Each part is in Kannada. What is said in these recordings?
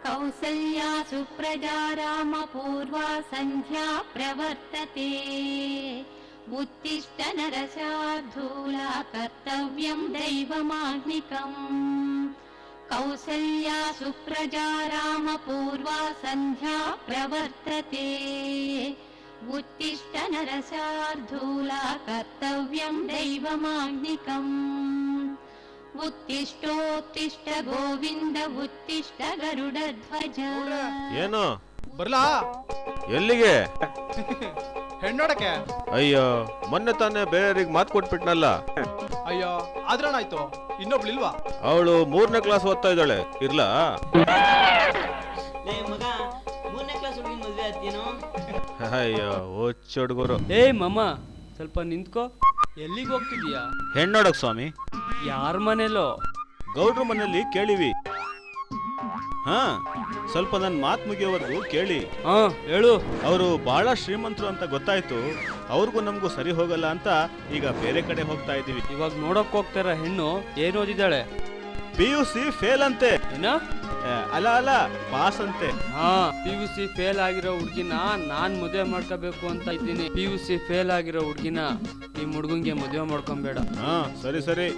कौसल्या सुप्रजा रामपूर्वा सन्ध्या प्रवर्तते उत्तिष्ठ नरशार्दूला कर्तव्यं दैवमाह्निकम् कौसल्या सुप्रजा रामपूर्वा सन्ध्या प्रवर्तते उत्तिष्ठ नरशार्दूला कर्तव्यं दैवमाह्निकम् उत्तिष्ठोत्तिष्ठ ಗೋವಿಂದ उत्तिष्ठ ಗರುಡಧ್ವಜ. ಏನು ಬರ್ಲಾ? ಎಲ್ಲಿಗೆ? ಹೆಣ್ಣೋಡಕ್ಕೆ. ಅಯ್ಯೋ, ಮೊನ್ನೆ ತಾನೇ ಬೇರೆಯವ್ರಿಗೆ ಮಾತು ಕೊಟ್ಬಿಟ್ನಲ್ಲ. ಅಯ್ಯೋ, ಆದ್ರೇನಾಯ್ತು? ಇನ್ನೊಬ್ಳಿಲ್ವಾ? ಅವಳು 3ನೇ ಕ್ಲಾಸ್ ಓದ್ತಾ ಇದ್ದಾಳೆ. ಇರ್ಲಾ? ಮಗ 3ನೇ ಕ್ಲಾಸ್ ಹುಡುಗಿ ಮದ್ವೆ ಆಗ್ತೀನೋ? ಅಯ್ಯೋ ಹುಚ್ಚ ಹುಡುಗರು. ಮಮ್ಮ ಸ್ವಲ್ಪ ನಿಂತ್ಕೋ. ಎಲ್ಲಿಗೆ ಹೋಗ್ತಿದೀಯಾ? ಹೆಣ್ಣೋಡಕ್ ಸ್ವಾಮಿ. ಯಾರ ಮನೇಲೋ? ಗೌಡ್ರ ಮನೇಲಿ ಕೇಳಿವಿ. ಹಾ, ಸ್ವಲ್ಪ ನನ್ನ ಮಾತು ಮುಗಿಯೋವರೆಗೂ ಕೇಳಿ. ಹೇಳು. ಅವರು ಬಹಳ ಶ್ರೀಮಂತರು ಅಂತ ಗೊತ್ತಾಯ್ತು. ಅವ್ರಿಗೂ ನಮಗೂ ಸರಿ ಹೋಗಲ್ಲ ಅಂತ ಈಗ ಬೇರೆ ಕಡೆ ಹೋಗ್ತಾ ಇದೀವಿ. ಇವಾಗ ನೋಡಕ್ ಹೋಗ್ತಾರ ಹೆಣ್ಣು ಏನ್ ಓದಿದ್ದಾಳೆ? PUC ಫೇಲ್ ಅಂತೆ. ಏನ? ಅಲ್ಲ ಪಾಸ್ ಅಂತೆ. PUC ಫೇಲ್ ಆಗಿರೋ ಹುಡ್ಗಿನ ನಾನ್ ಮದುವೆ ಮಾಡ್ಕೋಬೇಕು ಅಂತ ಇದ್ದೀನಿ. PUC ಫೇಲ್ ಆಗಿರೋ ಹುಡ್ಗಿನ ನಿಮ್ ಹುಡ್ಗಂಗೆ ಮದುವೆ ಮಾಡ್ಕೊಂಬೇಡ. ಸರಿ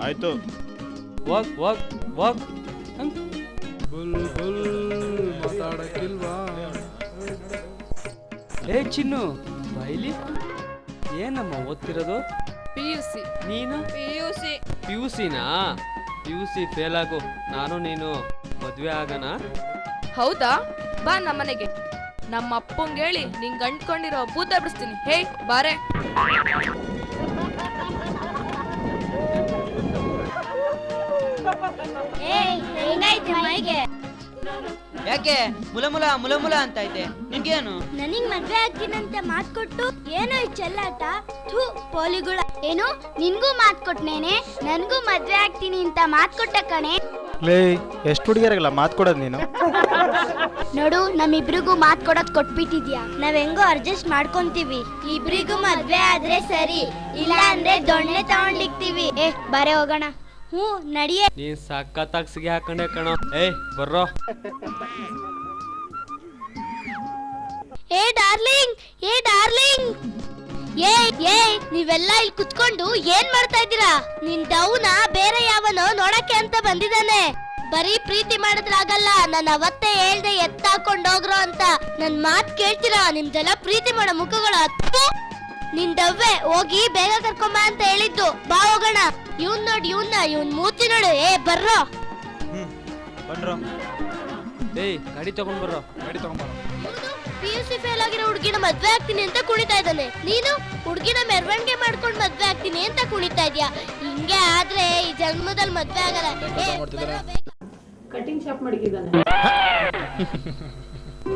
ಆಯ್ತು. ವಾಕ್ ಮಾತಾಡಕ್ಕಿಲ್ವಾ? ಚಿನ್ನು ಬೈಲಿ. ಏನಮ್ಮ ಓದ್ತಿರೋದು? PUC. ನೀನು? PUCನಾ? PUC ಫೇಲ್ ಆಗು, ನಾನು ನೀನು ಮದ್ವೆ ಆಗಣ. ಹೌದಾ? ಬಾ ನಮ್ಮನೆಗೆ. ನಮ್ಮ ಅಪ್ಪಂಗೆ ಹೇಳಿ ನಿಂಗೆ ಅಂಟ್ಕೊಂಡಿರೋ ಭೂತ ಬಿಡಿಸ್ತೀನಿ. ಹೇ ಬಾರೆ. ಯಾಕೆ ಮುಲ ಮುಲ ಅಂತ ಐತೆ ನಿನ್ಗೇನು? ನನಗ್ ಮದ್ವೆ ಆಗ್ತೀನಂತ ಮಾತ್ ಕೊಟ್ಟು ಏನೋ ಈ ಚೆಲ್ಲಾಟ. ಥೂ ಪೋಲಿಗುಳ. ಏನು ನಿನ್ಗೂ ಮಾತ್ ಕೊಟ್ನೇನೆ? ನನ್ಗೂ ಮದ್ವೆ ಆಗ್ತೀನಿ ಅಂತ ಮಾತ್ ಕೊಟ್ಟ ಕಣೆ. ಲೇ, ಎಷ್ಟು ಹುಡುಗಿಯರಿಗೆಲ್ಲ ಮಾತ್ ಕೊಡೋದು ನೀನು? ನೋಡು, ನಮ್ಮಿಬ್ರಿಗೂ ಮಾತ್ ಕೊಡೋದ್ ಕೊಟ್ಬಿಟ್ಟಿದ್ಯಾ. ನಾವ್ ಹೆಂಗೋ ಅಡ್ಜಸ್ಟ್ ಮಾಡ್ಕೊಂತೀವಿ. ಇಬ್ರಿಗೂ ಮದ್ವೆ ಆದ್ರೆ ಸರಿ, ಇಲ್ಲ ಅಂದ್ರೆ ದೊಣ್ಣೆ ತಗೊಂಡಿಕ್ತೀವಿ. ಬರೇ ಹೋಗೋಣ. ಹ್ಞೂ ನಡಿಯೇ. ನೀನ್ ಸಕ್ಕತ್ತಾಗಿ ಸಿಗಿ ಹಾಕೊಂಡೆ ಕಣೋ. ಬರ್ರೋ. ಏ ಡಾರ್ಲಿಂಗ್. ನೀವೆಲ್ಲ ಇಲ್ಲಿ ಕುತ್ಕೊಂಡು ಏನ್ ಮಾಡ್ತಾ ಇದ್ದೀರಾ? ನಿನ್ ಡೌನ ಬೇರೆ ಯಾವನೋ ನೋಡಕ್ಕೆ ಅಂತ ಬಂದಿದ್ದಾನೆ. ಬರೀ ಪ್ರೀತಿ ಮಾಡಿದ್ರಾಗಲ್ಲ, ನಾನು ಅವತ್ತೇ ಹೇಳ್ದೆ ಎತ್ತಾಕೊಂಡೋಗ್ರೋ ಅಂತ. ನನ್ ಮಾತ್ ಕೇಳ್ತೀರಾ? ನಿಮ್ದೆಲ್ಲ ಪ್ರೀತಿ ಮಾಡೋ ಮುಖಗಳು. ನಿನ್ ದವ್ವೆ ಹೋಗಿ ಬೇಗ ಕರ್ಕೊಂಬ ಅಂತ ಹೇಳಿದ್ದು. ಬಾ ಹೋಗೋಣ. ಇವನ್ ನೋಡಿ, ಇವನ್ ಮೂತಿ ನೋಡು. ಬರ್ರೋ. ಬನ್ರೋ. ಗಾಡಿ ತಗೊಂಡ್ ಬರ್ರೋ. PUC ಫೇಲ್ ಆಗಿರೋ ಹುಡುಗಿನ ಮದ್ವೆ ಆಗ್ತೀನಿ ಅಂತ ಕುಣಿತಾ ಇದ್ದಾನೆ. ನೀನು ಹುಡುಗಿನ ಮೆರವಣಿಗೆ ಮಾಡ್ಕೊಂಡು ಮದ್ವೆ ಆಗ್ತೀನಿ ಅಂತ ಕುಣಿತಾ ಇದ್ಯಾ. ಹಿಂಗೆ ಆದ್ರೆ ಈ ಜನ್ಮದಲ್ಲಿ ಮದ್ವೆ ಆಗಲ್ಲ. ಕಟಿಂಗ್ ಶಾಪ್ ಮಾಡಿದ್ದಾನೆ.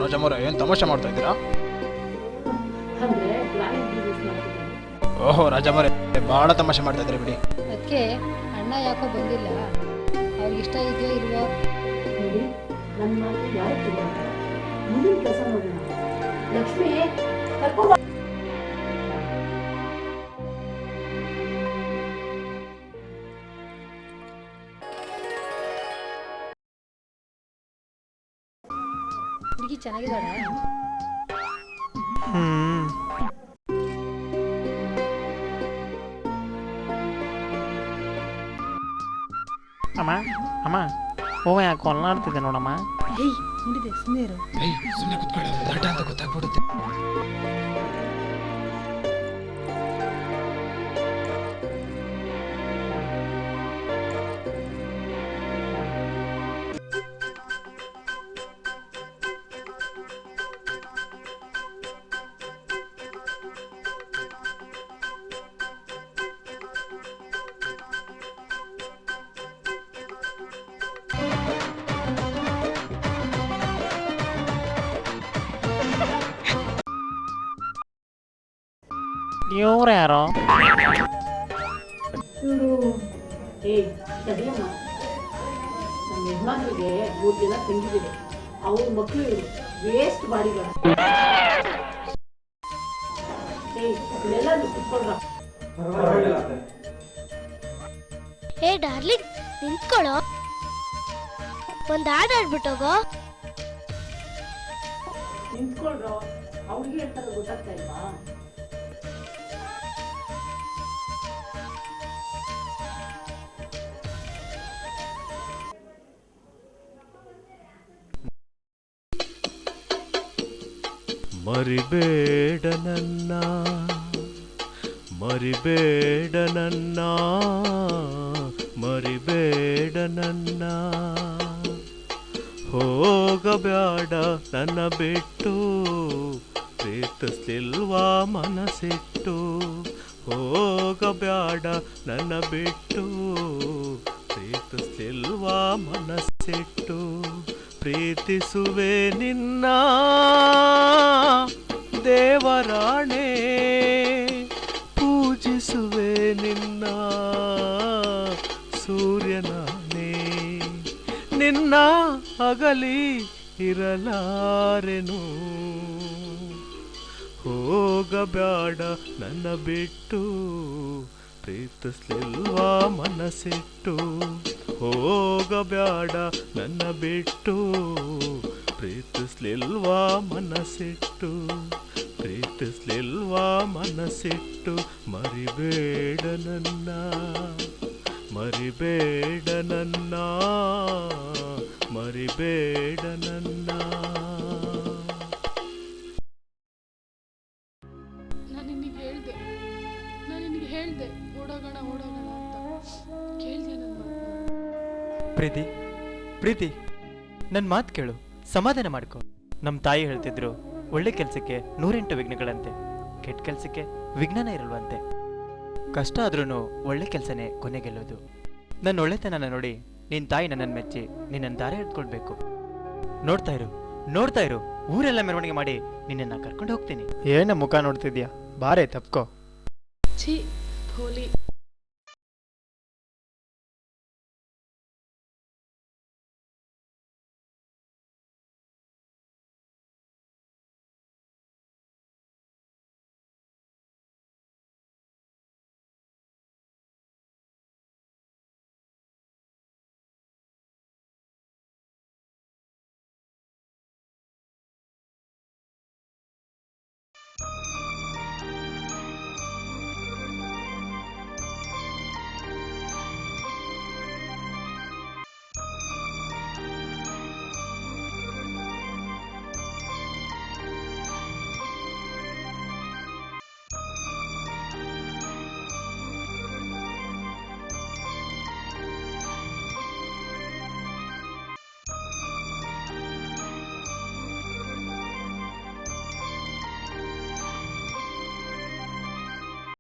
ರಾಜಮ್ಮವ್ರೆ, ಏನ್ ತಮಾಷೆ ಮಾಡ್ತಾ ಇದ್ದೀರಾ? ಅಂದ್ರೆ ಪ್ಲಾನಿಂಗ್ ಬಿಸಿನೆಸ್ ಮಾಡ್ತಿದ್ದಾನೆ. ಓಹೋ ರಾಜಮ್ಮವ್ರೆ, ಬಹಳ ತಮಾಷೆ ಮಾಡ್ತಾ ಇದ್ರಿ ಬಿಡಿ. ಅದಕ್ಕೆ ಅಣ್ಣ ಯಾಕೋ ಬಂದಿಲ್ಲ. ಅವ್ರಿಗೆ ಇಷ್ಟ ಇದೆಯೋ ಇಲ್ವೋ ನೋಡಿ, ನನ್ನ ಮಾತು ಯಾರು ಕೇಳಲ್ಲ. ಮುಂದಿನ ಕೆಲಸ ಮಾಡೋಣ. ಲಕ್ಷ್ಮಿ ಕರ್ಕೊಂಡ್ ಬಾ. ಹುಡುಗಿ ಚೆನ್ನಾಗಿದ್ದಾಳೆ. ಅಮ್ಮ ಹೋಗ ಯಾಕೆ ಕೊಲ್ಲಾಡ್ತಿದ್ದೆ ನೋಡಮ್ಮ. ಸುಮ್ಮನೆ ಕುತ್ಕೊಳ್ಳಿ, ದಡ್ಡ ಅಂತ ಗೊತ್ತಾಗ್ಬಿಡುತ್ತೆ. ಇವ್ರು ಯಾರೋ? ತಡಿಯಮ್ಮ, ನಮ್ಮ ಯಜಮಾನ್ರಿಗೆ 3 ಜನ ತಂಗಿದಿದೆ. ಅವ್ರ ಮಕ್ಕಳು ಇವರು ವೇಸ್ಟ್ ಬಾಡಿಗಳು. ಡಾರ್ಲಿಂಗ್, ನಿಂತ್ಕೊಳ್ಳೋ. ಒಂದ್ ಹಾಡು ಆಡ್ಬಿಟ್ಟೋಗೋ. ನಿಂತ್ಕೊಳ್ರೋ, ಅವ್ರಿಗೆ ಹೇಳ್ತಾರೆ ಗೊತ್ತಾಗ್ತಾ ಇಲ್ವಾ? ಮರಿಬೇಡ ನನ್ನ, ಮರಿಬೇಡ ನನ್ನ, ಮರಿಬೇಡ ನನ್ನ, ಹೋಗಬೇಡ ನನ್ನ ಬಿಟ್ಟು, ಪ್ರೀತಿಸ್ಲಿಲ್ವಾ ಮನಸ್ಸಿಟ್ಟು, ಹೋಗಬೇಡ ನನ್ನ ಬಿಟ್ಟು, ಪ್ರೀತಿಸ್ಲಿಲ್ವಾ ಮನಸ್ಸಿಟ್ಟು, ಪ್ರೀತಿಸುವೆ ನಿನ್ನ ದೇವರಾಣೆ, ಪೂಜಿಸುವೆ ನಿನ್ನ ಸೂರ್ಯನಾಣೆ, ನಿನ್ನ ಅಗಲಿ ಇರಲಾರೆನು, ಹೋಗಬೇಡ ನನ್ನ ಬಿಟ್ಟು, ಪ್ರೀತಿಸ್ಲಿಲ್ವಾ ಮನಸ್ಸಿಟ್ಟು, ಹೋಗಬೇಡ ನನ್ನ ಬಿಟ್ಟು, ಪ್ರೀತಿಸ್ಲಿಲ್ವಾ ಮನಸ್ಸಿಟ್ಟು, ಪ್ರೀತಿಸ್ಲಿಲ್ವಾ ಮನಸ್ಸಿಟ್ಟು, ಮರಿಬೇಡ ನನ್ನ, ಮರಿಬೇಡ ನನ್ನ, ಮರಿಬೇಡ ನನ್ನ. ನಾನು ನಿನಗೆ ಹೇಳ್ದೆ ಓಡೋಗೋಣ ಓಡೋಗೋಣ ಅಂತ. ಕೇಳ್ದೆ ನನ್ನ ಮಾತನ್ನ? ಪ್ರೀತಿ ನನ್ನ ಮಾತು ಕೇಳು, ಸಮಾಧಾನ ಮಾಡ್ಕೊ. ನಮ್ಮ ತಾಯಿ ಹೇಳ್ತಿದ್ರು, ಒಳ್ಳೆ ಕೆಲಸಕ್ಕೆ 108 ವಿಘ್ನಗಳಂತೆ, ಕೆಟ್ಟ ಕೆಲಸಕ್ಕೆ ವಿಘ್ನನೇ ಇರಲ್ವಂತೆ. ಕಷ್ಟ ಆದ್ರೂ ಒಳ್ಳೆ ಕೆಲಸನೇ ಕೊನೆಗೆಲ್ಲೋದು. ನನ್ನ ಒಳ್ಳೆತನ ನೋಡಿ ನಿನ್ನ ತಾಯಿ ನನ್ನನ್ನು ಮೆಚ್ಚಿ ನಿನ್ನನ್ನು ದಾರಿ ಹಿಡ್ಕೊಳ್ಬೇಕು. ನೋಡ್ತಾ ಇರು, ಊರೆಲ್ಲ ಮೆರವಣಿಗೆ ಮಾಡಿ ನಿನ್ನನ್ನು ಕರ್ಕೊಂಡು ಹೋಗ್ತೀನಿ. ಏನ ಮುಖ ನೋಡ್ತಿದ್ಯಾ? ಬಾರೆ ತಪ್ಕೋ. ಛೀ, ಹೋಲಿ.